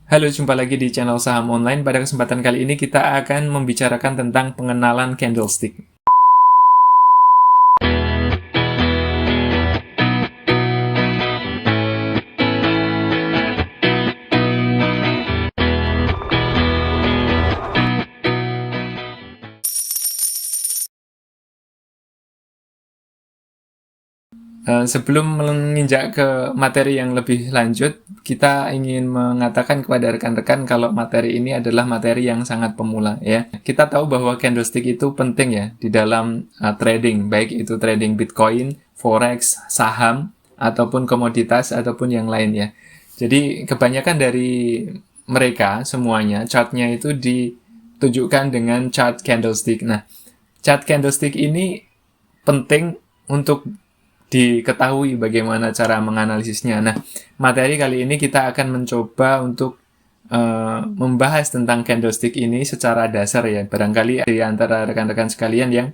Halo, jumpa lagi di channel Saham Online. Pada kesempatan kali ini kita akan membicarakan tentang pengenalan candlestick. Sebelum menginjak ke materi yang lebih lanjut, kita ingin mengatakan kepada rekan-rekan kalau materi ini adalah materi yang sangat pemula ya. Kita tahu bahwa candlestick itu penting ya di dalam trading, baik itu trading Bitcoin, Forex, saham, ataupun komoditas, ataupun yang lain ya. Jadi kebanyakan dari mereka semuanya chartnya itu ditunjukkan dengan chart candlestick. Nah, chart candlestick ini penting untuk diketahui bagaimana cara menganalisisnya. Nah, materi kali ini kita akan mencoba untuk membahas tentang candlestick ini secara dasar ya. Barangkali di antara rekan-rekan sekalian yang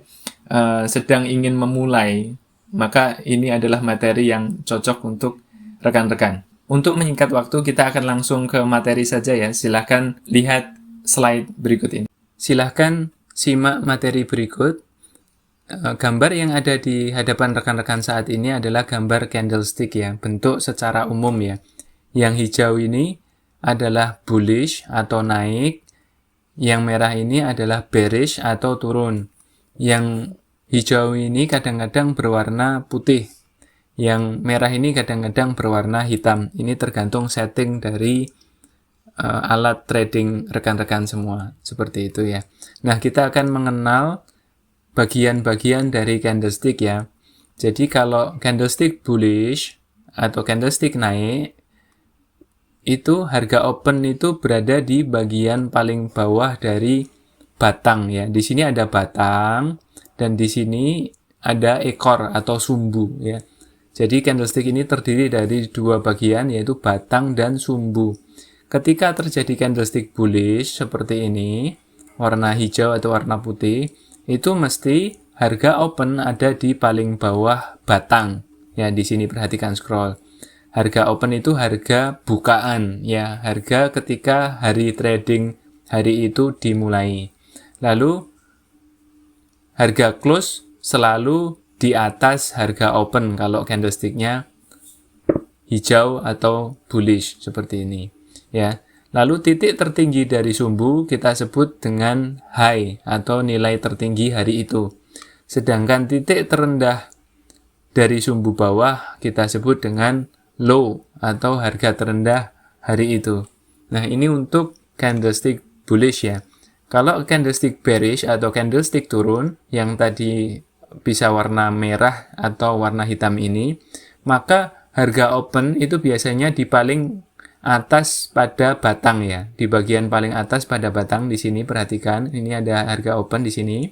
sedang ingin memulai, maka ini adalah materi yang cocok untuk rekan-rekan. Untuk menyingkat waktu, kita akan langsung ke materi saja ya. Silahkan lihat slide berikut ini. Silahkan simak materi berikut. Gambar yang ada di hadapan rekan-rekan saat ini adalah gambar candlestick ya, bentuk secara umum ya. Yang hijau ini adalah bullish atau naik, yang merah ini adalah bearish atau turun. Yang hijau ini kadang-kadang berwarna putih, yang merah ini kadang-kadang berwarna hitam. Ini tergantung setting dari alat trading rekan-rekan semua, seperti itu ya. Nah, kita akan mengenal bagian-bagian dari candlestick ya. Jadi kalau candlestick bullish atau candlestick naik, itu harga open itu berada di bagian paling bawah dari batang ya. Di sini ada batang dan di sini ada ekor atau sumbu ya. Jadi candlestick ini terdiri dari dua bagian, yaitu batang dan sumbu. Ketika terjadi candlestick bullish seperti ini, warna hijau atau warna putih, itu mesti harga open ada di paling bawah batang. Ya, di sini perhatikan scroll. Harga open itu harga bukaan, ya, harga ketika hari trading hari itu dimulai. Lalu harga close selalu di atas harga open kalau candlesticknya hijau atau bullish seperti ini, ya. Lalu titik tertinggi dari sumbu kita sebut dengan high atau nilai tertinggi hari itu. Sedangkan titik terendah dari sumbu bawah kita sebut dengan low atau harga terendah hari itu. Nah, ini untuk candlestick bullish ya. Kalau candlestick bearish atau candlestick turun yang tadi bisa warna merah atau warna hitam ini, maka harga open itu biasanya di paling atas pada batang ya, di bagian paling atas pada batang. Di sini perhatikan, ini ada harga open di sini.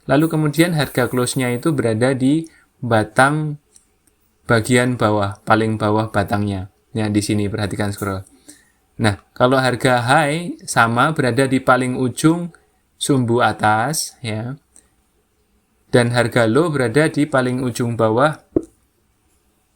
Lalu kemudian harga close-nya itu berada di batang bagian bawah, paling bawah batangnya. Ya, di sini perhatikan scroll. Nah, kalau harga high sama berada di paling ujung sumbu atas ya. Dan harga low berada di paling ujung bawah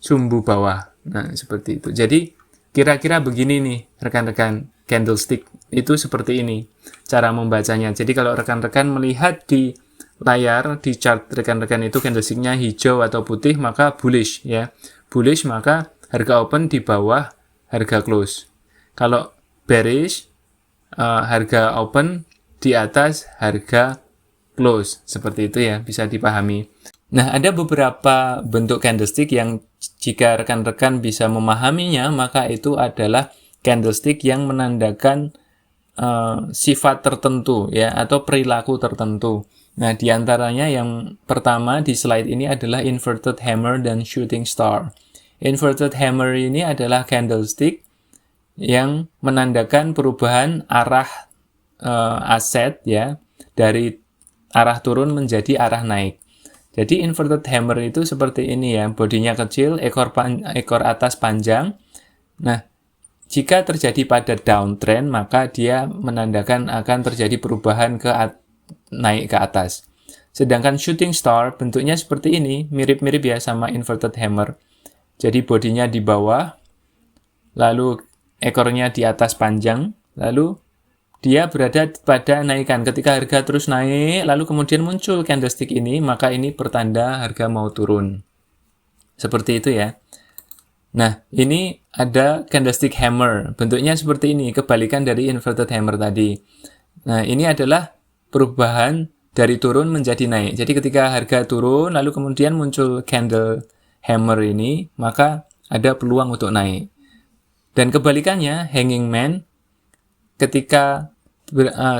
sumbu bawah. Nah, seperti itu. Jadi kira-kira begini nih rekan-rekan, candlestick itu seperti ini cara membacanya. Jadi kalau rekan-rekan melihat di layar, di chart rekan-rekan itu candlesticknya hijau atau putih, maka bullish ya. Bullish maka harga open di bawah harga close. Kalau bearish, harga open di atas harga close. Seperti itu ya, bisa dipahami. Nah, ada beberapa bentuk candlestick yang jika rekan-rekan bisa memahaminya, maka itu adalah candlestick yang menandakan sifat tertentu ya, atau perilaku tertentu. Nah, diantaranya yang pertama di slide ini adalah inverted hammer dan shooting star. Inverted hammer ini adalah candlestick yang menandakan perubahan arah aset ya, dari arah turun menjadi arah naik. Jadi inverted hammer itu seperti ini ya, bodinya kecil, ekor atas panjang. Nah, jika terjadi pada downtrend, maka dia menandakan akan terjadi perubahan naik ke atas. Sedangkan shooting star bentuknya seperti ini, mirip-mirip ya sama inverted hammer. Jadi bodinya di bawah, lalu ekornya di atas panjang, lalu dia berada pada naikan. Ketika harga terus naik, lalu kemudian muncul candlestick ini, maka ini pertanda harga mau turun. Seperti itu ya. Nah, ini ada candlestick hammer. Bentuknya seperti ini, kebalikan dari inverted hammer tadi. Nah, ini adalah perubahan dari turun menjadi naik. Jadi ketika harga turun, lalu kemudian muncul candle hammer ini, maka ada peluang untuk naik. Dan kebalikannya, hanging man, ketika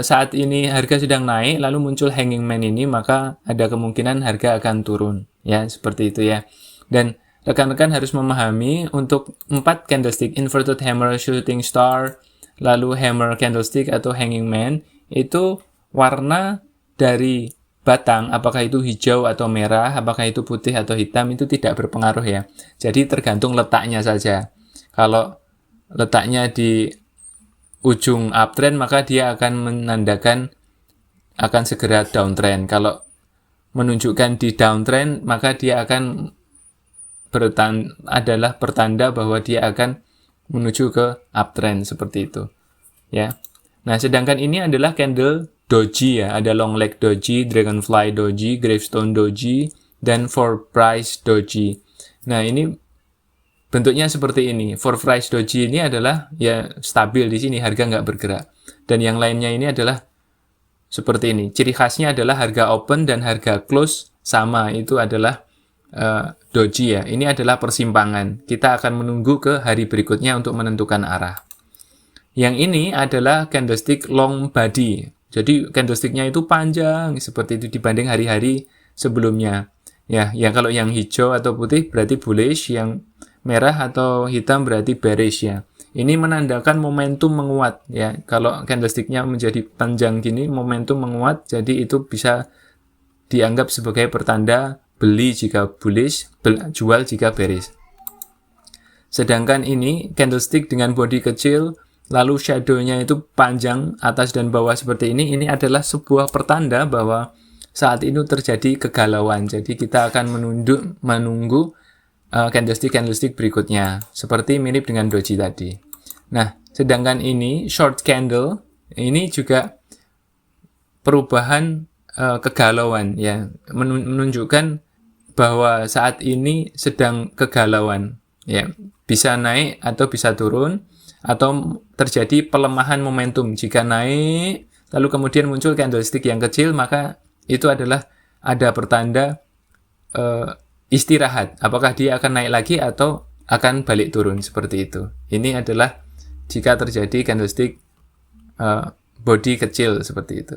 saat ini harga sedang naik, lalu muncul hanging man ini, maka ada kemungkinan harga akan turun. Ya, seperti itu ya. Dan rekan-rekan harus memahami untuk 4 candlestick, inverted hammer, shooting star, lalu hammer candlestick atau hanging man, itu warna dari batang, apakah itu hijau atau merah, apakah itu putih atau hitam, itu tidak berpengaruh ya. Jadi tergantung letaknya saja. Kalau letaknya di ujung uptrend, maka dia akan menandakan akan segera downtrend. Kalau menunjukkan di downtrend, maka dia akan adalah pertanda bahwa dia akan menuju ke uptrend, seperti itu ya. Nah, sedangkan ini adalah candle doji ya, ada long leg doji, dragonfly doji, gravestone doji, dan for price doji. Nah, ini bentuknya seperti ini. For price doji ini adalah ya stabil di sini, harga nggak bergerak. Dan yang lainnya ini adalah seperti ini. Ciri khasnya adalah harga open dan harga close sama, itu adalah doji ya. Ini adalah persimpangan. Kita akan menunggu ke hari berikutnya untuk menentukan arah. Yang ini adalah candlestick long body. Jadi candlesticknya itu panjang seperti itu dibanding hari-hari sebelumnya. Ya, kalau yang hijau atau putih berarti bullish, yang merah atau hitam berarti bearish ya. Ini menandakan momentum menguat ya. Kalau candlesticknya menjadi panjang gini, momentum menguat, jadi itu bisa dianggap sebagai pertanda beli jika bullish, jual jika bearish. Sedangkan ini candlestick dengan body kecil, lalu shadow-nya itu panjang atas dan bawah seperti ini adalah sebuah pertanda bahwa saat itu terjadi kegalauan. Jadi kita akan menunggu candlestick berikutnya, seperti mirip dengan doji tadi. Nah, sedangkan ini short candle, ini juga perubahan kegalauan ya, menunjukkan bahwa saat ini sedang kegalauan ya, bisa naik atau bisa turun, atau terjadi pelemahan momentum. Jika naik lalu kemudian muncul candlestick yang kecil, maka itu adalah ada pertanda istirahat, apakah dia akan naik lagi atau akan balik turun, seperti itu. Ini adalah jika terjadi candlestick body kecil seperti itu.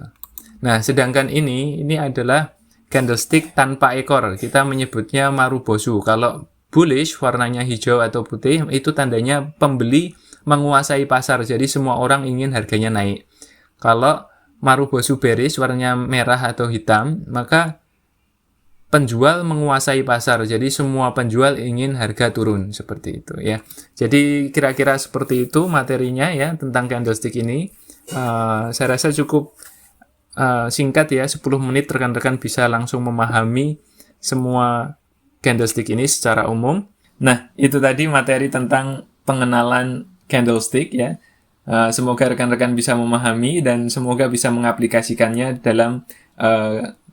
Nah, sedangkan ini adalah candlestick tanpa ekor. Kita menyebutnya marubozu. Kalau bullish, warnanya hijau atau putih, itu tandanya pembeli menguasai pasar. Jadi semua orang ingin harganya naik. Kalau marubozu bearish, warnanya merah atau hitam, maka penjual menguasai pasar. Jadi semua penjual ingin harga turun, seperti itu ya. Jadi kira-kira seperti itu materinya ya tentang candlestick ini. Saya rasa cukup singkat ya, 10 menit rekan-rekan bisa langsung memahami semua candlestick ini secara umum. Nah, itu tadi materi tentang pengenalan candlestick ya. Semoga rekan-rekan bisa memahami dan semoga bisa mengaplikasikannya dalam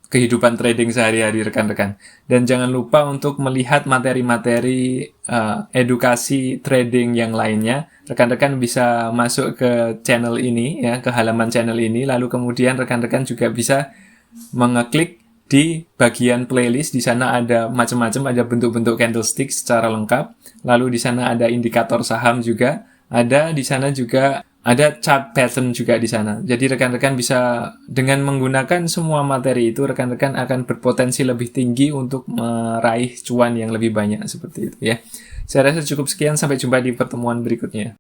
kehidupan trading sehari-hari rekan-rekan. Dan jangan lupa untuk melihat materi-materi edukasi trading yang lainnya. Rekan-rekan bisa masuk ke channel ini ya, ke halaman channel ini, lalu kemudian rekan-rekan juga bisa mengeklik di bagian playlist. Di sana ada macam-macam, ada bentuk-bentuk candlestick secara lengkap. Lalu di sana ada indikator saham juga, ada di sana juga ada chart pattern juga di sana. Jadi rekan-rekan bisa dengan menggunakan semua materi itu, rekan-rekan akan berpotensi lebih tinggi untuk meraih cuan yang lebih banyak, seperti itu ya. Saya rasa cukup sekian, sampai jumpa di pertemuan berikutnya.